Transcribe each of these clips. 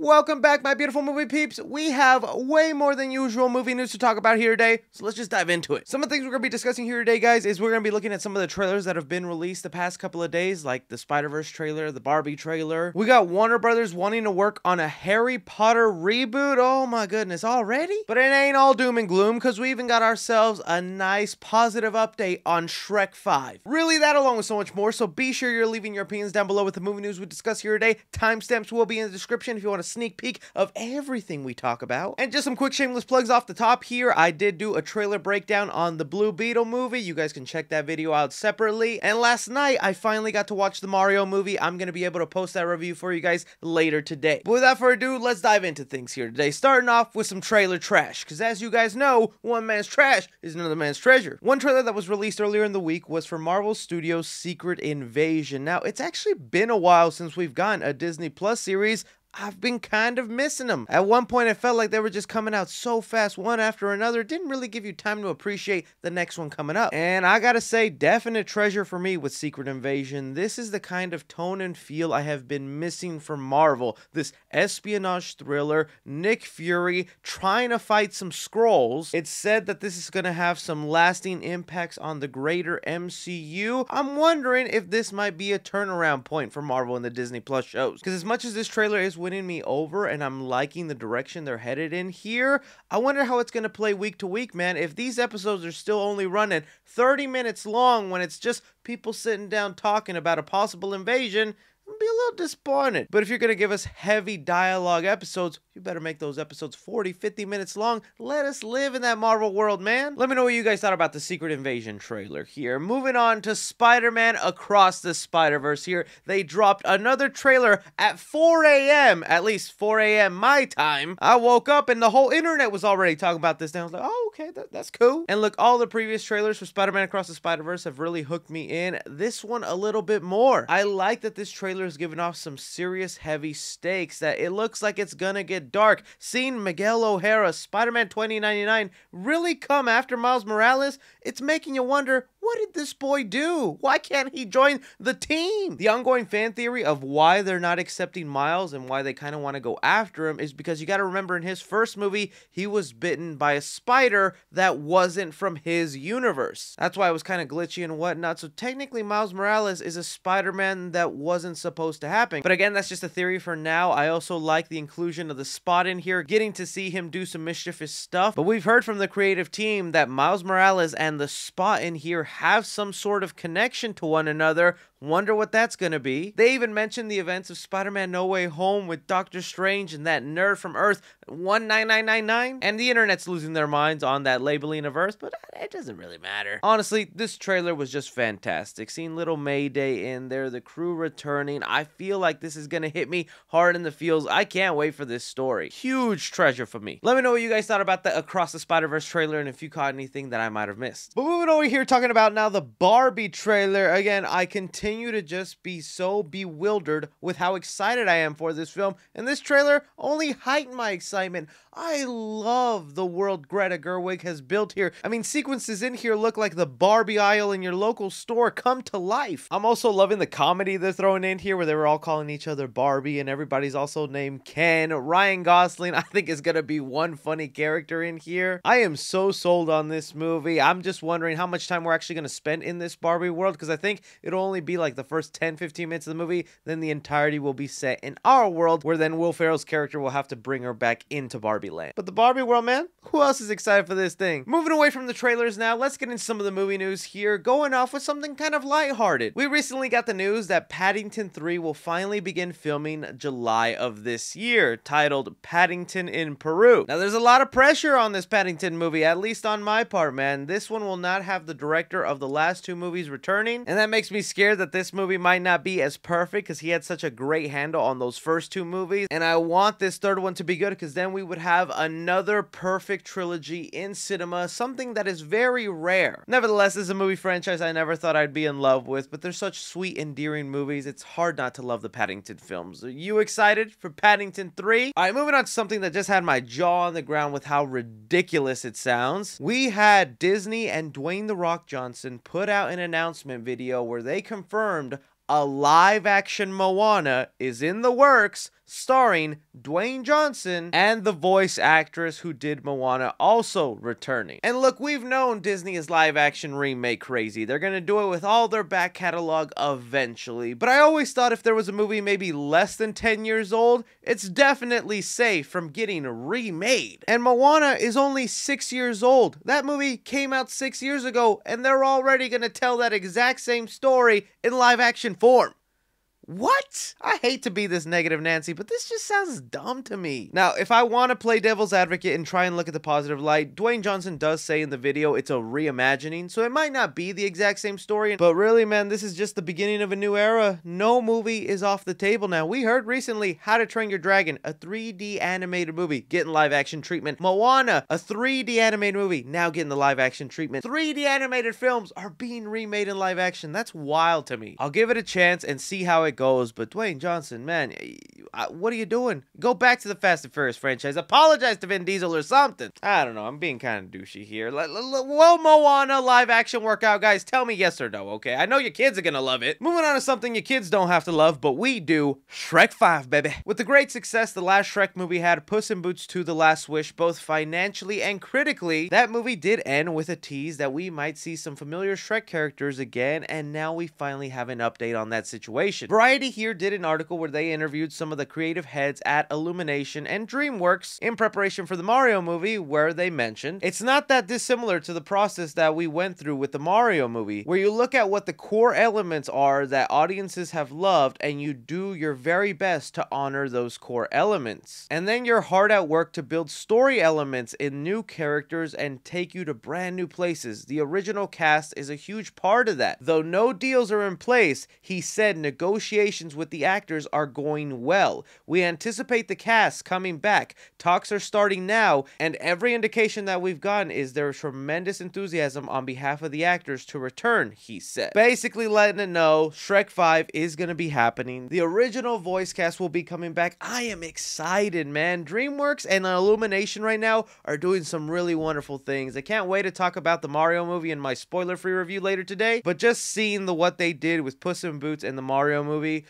Welcome back, my beautiful movie peeps. We have way more than usual movie news to talk about here today, so let's just dive into it. Some of the things we're going to be discussing here today, guys, is we're going to be looking at some of the trailers that have been released the past couple of days, like the Spider-Verse trailer, the Barbie trailer. We got Warner Brothers wanting to work on a Harry Potter reboot. Oh my goodness, already? But it ain't all doom and gloom, because we even got ourselves a nice positive update on Shrek 5. Really, that along with so much more, so be sure you're leaving your opinions down below with the movie news we discuss here today. Timestamps will be in the description if you want a sneak peek of everything we talk about. And just some quick shameless plugs off the top here. I did do a trailer breakdown on the Blue Beetle movie. You guys can check that video out separately. And last night, I finally got to watch the Mario movie. I'm going to be able to post that review for you guys later today. But without further ado, let's dive into things here today. Starting off with some trailer trash, because as you guys know, one man's trash is another man's treasure. One trailer that was released earlier in the week was for Marvel Studios' Secret Invasion. Now, it's actually been a while since we've gotten a Disney Plus series. I've been kind of missing them. At one point, it felt like they were just coming out so fast, one after another. It didn't really give you time to appreciate the next one coming up. And I gotta say, definite treasure for me with Secret Invasion. This is the kind of tone and feel I have been missing from Marvel. This espionage thriller, Nick Fury trying to fight some Skrulls. It's said that this is gonna have some lasting impacts on the greater MCU. I'm wondering if this might be a turnaround point for Marvel and the Disney Plus shows. Because as much as this trailer is winning me over and I'm liking the direction they're headed in here, I wonder how it's going to play week to week, man. If these episodes are still only running 30 minutes long when it's just people sitting down talking about a possible invasion, I'll be a little disappointed. But if you're going to give us heavy dialogue episodes, you better make those episodes 40, 50 minutes long. Let us live in that Marvel world, man. Let me know what you guys thought about the Secret Invasion trailer here. Moving on to Spider-Man Across the Spider-Verse here. They dropped another trailer at 4 a.m., at least 4 a.m. my time. I woke up and the whole internet was already talking about this. And I was like, oh, okay, that's cool. And look, all the previous trailers for Spider-Man Across the Spider-Verse have really hooked me in. This one a little bit more. I like that this trailer is giving off some serious heavy stakes, that it looks like it's gonna get dark. Seeing Miguel O'Hara, Spider-Man 2099, really come after Miles Morales, it's making you wonder, what did this boy do? Why can't he join the team? The ongoing fan theory of why they're not accepting Miles and why they kind of want to go after him is because you got to remember, in his first movie, he was bitten by a spider that wasn't from his universe. That's why it was kind of glitchy and whatnot. So technically, Miles Morales is a Spider-Man that wasn't supposed to happen. But again, that's just a theory for now. I also like the inclusion of the Spot in here, getting to see him do some mischievous stuff. But we've heard from the creative team that Miles Morales and the Spot in here have some sort of connection to one another. Wonder what that's gonna be. They even mentioned the events of Spider-Man No Way Home with Doctor Strange and that nerd from Earth 19999, and the internet's losing their minds on that labeling of Earth, but it doesn't really matter. Honestly, this trailer was just fantastic. Seeing little Mayday in there, the crew returning, I feel like this is gonna hit me hard in the feels. I can't wait for this story. Huge treasure for me. Let me know what you guys thought about the Across the Spider-Verse trailer and if you caught anything that I might have missed. But moving over here, talking about now the Barbie trailer. Again, I continue to just be so bewildered with how excited I am for this film, and this trailer only heightened my excitement. I love the world Greta Gerwig has built here. I mean, sequences in here look like the Barbie aisle in your local store come to life. I'm also loving the comedy they're throwing in here, where they were all calling each other Barbie and everybody's also named Ken. Ryan Gosling, I think, is gonna be one funny character in here. I am so sold on this movie. I'm just wondering how much time we're actually gonna spend in this Barbie world, because I think it'll only be like the first 10-15 minutes of the movie, then the entirety will be set in our world, where then Will Ferrell's character will have to bring her back into Barbie land. But the Barbie world, man, who else is excited for this thing? Moving away from the trailers now, let's get into some of the movie news here, going off with something kind of lighthearted. We recently got the news that Paddington 3 will finally begin filming July of this year, titled Paddington in Peru. Now, there's a lot of pressure on this Paddington movie, at least on my part, man. This one will not have the director of the last two movies returning, and that makes me scared that this movie might not be as perfect, because he had such a great handle on those first two movies, and I want this third one to be good, because then we would have another perfect trilogy in cinema, something that is very rare. Nevertheless, this is a movie franchise I never thought I'd be in love with, but they're such sweet, endearing movies, it's hard not to love the Paddington films. Are you excited for Paddington 3? Alright, moving on to something that just had my jaw on the ground with how ridiculous it sounds. We had Disney and Dwayne "The Rock" Johnson put out an announcement video where they confirmed a live-action Moana is in the works, starring Dwayne Johnson and the voice actress who did Moana also returning. And look, we've known Disney is live action remake crazy. They're gonna do it with all their back catalog eventually. But I always thought if there was a movie maybe less than 10 years old, it's definitely safe from getting remade. And Moana is only 6 years old. That movie came out 6 years ago, and they're already gonna tell that exact same story in live action form. What? I hate to be this negative Nancy, but this just sounds dumb to me. Now, if I want to play devil's advocate and try and look at the positive light, Dwayne Johnson does say in the video it's a reimagining, so it might not be the exact same story, but really, man, this is just the beginning of a new era. No movie is off the table now. We heard recently How to Train Your Dragon, a 3D animated movie, getting live action treatment. Moana, a 3D animated movie, now getting the live action treatment. 3D animated films are being remade in live action. That's wild to me. I'll give it a chance and see how it goes, but Dwayne Johnson, man, what are you doing? Go back to the Fast and Furious franchise. Apologize to Vin Diesel or something. I don't know. I'm being kind of douchey here. Will Moana live action work out, guys? Tell me yes or no, okay? I know your kids are gonna love it. Moving on to something your kids don't have to love, but we do. Shrek 5, baby. With the great success the last Shrek movie had, Puss in Boots 2: The Last Wish, both financially and critically, that movie did end with a tease that we might see some familiar Shrek characters again, and now we finally have an update on that situation. Variety here did an article where they interviewed some of the creative heads at Illumination and DreamWorks in preparation for the Mario movie, where they mentioned it's not that dissimilar to the process that we went through with the Mario movie, where you look at what the core elements are that audiences have loved and you do your very best to honor those core elements. And then you're hard at work to build story elements in new characters and take you to brand new places. The original cast is a huge part of that. Though no deals are in place, he said negotiations with the actors are going well. We anticipate the cast coming back. Talks are starting now, and every indication that we've gotten is there is tremendous enthusiasm on behalf of the actors to return, he said. Basically letting it know Shrek 5 is going to be happening. The original voice cast will be coming back. I am excited, man. DreamWorks and Illumination right now are doing some really wonderful things. I can't wait to talk about the Mario movie in my spoiler-free review later today, but just seeing what they did with Puss in Boots and the Mario movie,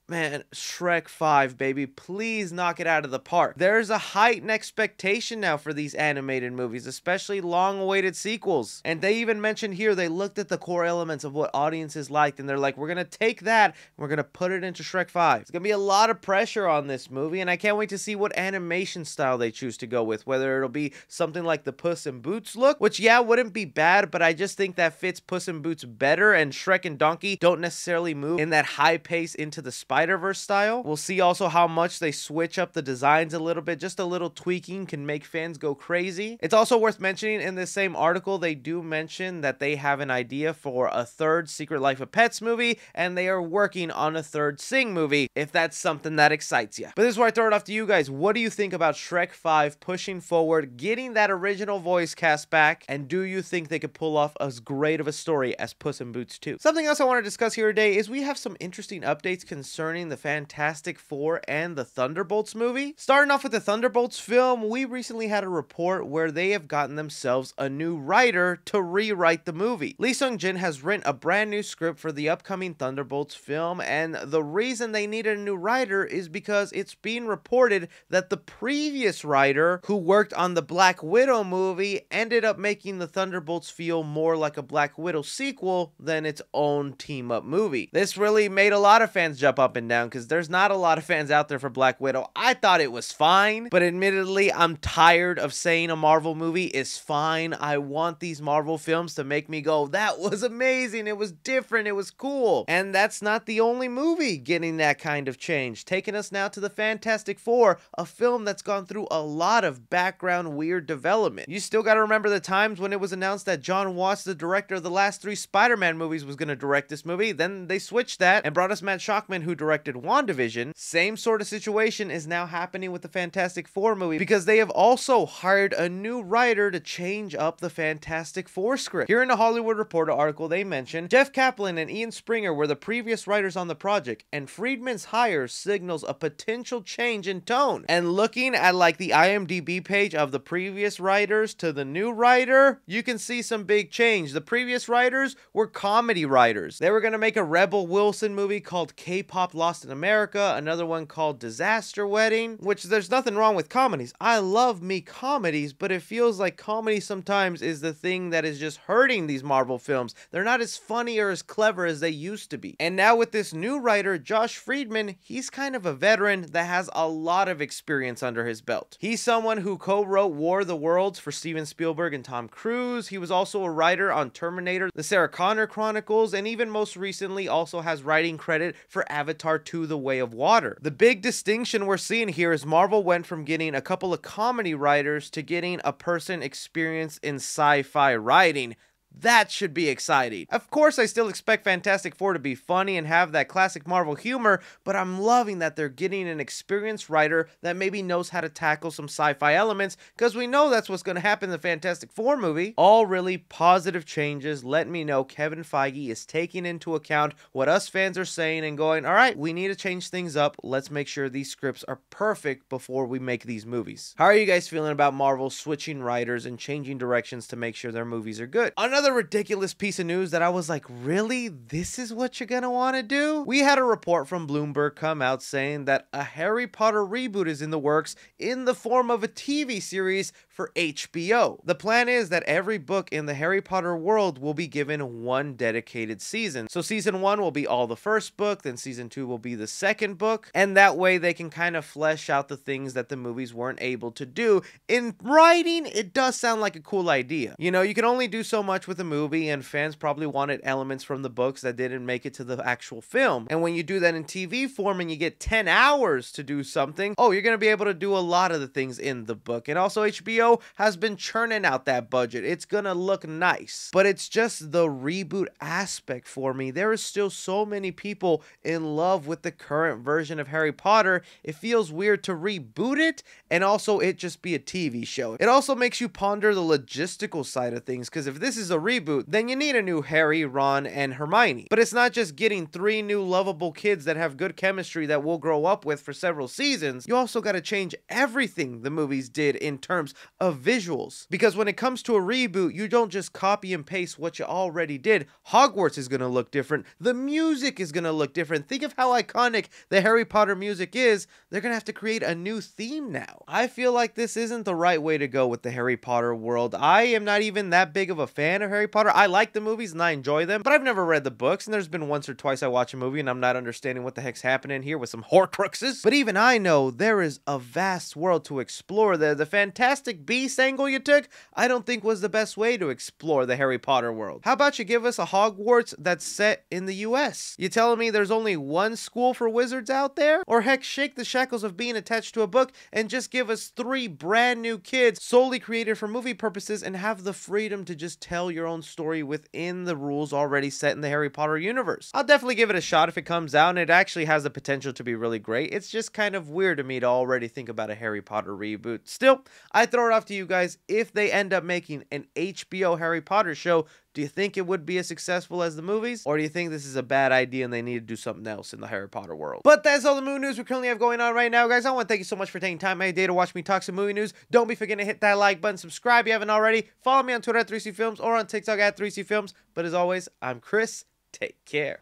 man, Shrek 5, baby. Please knock it out of the park. There's a heightened expectation now for these animated movies, especially long-awaited sequels. And they even mentioned here they looked at the core elements of what audiences liked, and they're like, we're going to take that, and we're going to put it into Shrek 5. It's going to be a lot of pressure on this movie, and I can't wait to see what animation style they choose to go with, whether it'll be something like the Puss in Boots look, which, yeah, wouldn't be bad, but I just think that fits Puss in Boots better, and Shrek and Donkey don't necessarily move in that high pace into the Spider-Verse style. We'll see also how much they switch up the designs a little bit. Just a little tweaking can make fans go crazy. It's also worth mentioning in this same article, they do mention that they have an idea for a third Secret Life of Pets movie, and they are working on a third Sing movie, if that's something that excites you. But this is where I throw it off to you guys. What do you think about Shrek 5 pushing forward, getting that original voice cast back, and do you think they could pull off as great of a story as Puss in Boots 2? Something else I want to discuss here today is we have some interesting updates concerning the Fantastic Four and the Thunderbolts movie. Starting off with the Thunderbolts film, we recently had a report where they have gotten themselves a new writer to rewrite the movie. Lee Sung-jin has written a brand new script for the upcoming Thunderbolts film, and the reason they needed a new writer is because it's being reported that the previous writer who worked on the Black Widow movie ended up making the Thunderbolts feel more like a Black Widow sequel than its own team-up movie. This really made a lot of fans jump up and down, because there's not a lot of fans out there for Black Widow. I thought it was fine, but admittedly, I'm tired of saying a Marvel movie is fine. I want these Marvel films to make me go, that was amazing, it was different, it was cool. And that's not the only movie getting that kind of change. Taking us now to the Fantastic Four, a film that's gone through a lot of background weird development. You still gotta remember the times when it was announced that John Watts, the director of the last 3 Spider-Man movies, was gonna direct this movie. Then they switched that and brought us Matt Shakman, who directed WandaVision. Same sort of situation is now happening with the Fantastic Four movie, because they have also hired a new writer to change up the Fantastic Four script. Here in the Hollywood Reporter article, they mentioned Jeff Kaplan and Ian Springer were the previous writers on the project, and Friedman's hire signals a potential change in tone. And looking at like the IMDb page of the previous writers to the new writer, you can see some big change. The previous writers were comedy writers. They were going to make a Rebel Wilson movie called K-Pop South, Lost in America, another one called Disaster Wedding, which there's nothing wrong with comedies. I love me comedies, but it feels like comedy sometimes is the thing that is just hurting these Marvel films. They're not as funny or as clever as they used to be. And now with this new writer, Josh Friedman, he's kind of a veteran that has a lot of experience under his belt. He's someone who co-wrote War of the Worlds for Steven Spielberg and Tom Cruise. He was also a writer on Terminator, the Sarah Connor Chronicles, and even most recently also has writing credit for Avatar 2: The Way of Water. The big distinction we're seeing here is Marvel went from getting a couple of comedy writers to getting a person experienced in sci-fi writing. That should be exciting. Of course, I still expect Fantastic Four to be funny and have that classic Marvel humor, but I'm loving that they're getting an experienced writer that maybe knows how to tackle some sci-fi elements, because we know that's what's going to happen in the Fantastic Four movie. All really positive changes. Let me know Kevin Feige is taking into account what us fans are saying and going, all right, we need to change things up. Let's make sure these scripts are perfect before we make these movies. How are you guys feeling about Marvel switching writers and changing directions to make sure their movies are good? Another ridiculous piece of news that I was like, really? This is what you're gonna want to do? We had a report from Bloomberg come out saying that a Harry Potter reboot is in the works in the form of a TV series for HBO. The plan is that every book in the Harry Potter world will be given one dedicated season. So season 1 will be all the first book, then season 2 will be the second book, and that way they can kind of flesh out the things that the movies weren't able to do. In writing, it does sound like a cool idea. You know, you can only do so much with a movie, and fans probably wanted elements from the books that didn't make it to the actual film. And when you do that in TV form and you get 10 hours to do something, oh, you're going to be able to do a lot of the things in the book. And also HBO has been churning out that budget. It's going to look nice. But it's just the reboot aspect for me. There is still so many people in love with the current version of Harry Potter. It feels weird to reboot it and also it just be a TV show. It also makes you ponder the logistical side of things, because if this is a reboot, then you need a new Harry, Ron, and Hermione. But it's not just getting 3 new lovable kids that have good chemistry that we'll grow up with for several seasons. You also got to change everything the movies did in terms of visuals. Because when it comes to a reboot, you don't just copy and paste what you already did. Hogwarts is going to look different. The music is going to look different. Think of how iconic the Harry Potter music is. They're going to have to create a new theme now. I feel like this isn't the right way to go with the Harry Potter world. I am not even that big of a fan of Harry Potter. I like the movies and I enjoy them, but I've never read the books, and there's been once or twice I watch a movie and I'm not understanding what the heck's happening here with some Horcruxes. But even I know there is a vast world to explore. The Fantastic Beasts angle you took, I don't think was the best way to explore the Harry Potter world. How about you give us a Hogwarts that's set in the US? You telling me there's only one school for wizards out there? Or heck, shake the shackles of being attached to a book and just give us 3 brand new kids solely created for movie purposes and have the freedom to just tell your own story within the rules already set in the Harry Potter universe. I'll definitely give it a shot if it comes out, and it actually has the potential to be really great. It's just kind of weird to me to already think about a Harry Potter reboot. Still, I throw it off to you guys. If they end up making an HBO Harry Potter show, do you think it would be as successful as the movies? Or do you think this is a bad idea and they need to do something else in the Harry Potter world? But that's all the movie news we currently have going on right now, guys. I want to thank you so much for taking time out of your day to watch me talk some movie news. Don't be forgetting to hit that like button, subscribe if you haven't already. Follow me on Twitter at 3C Films or on TikTok at 3C Films. But as always, I'm Chris. Take care.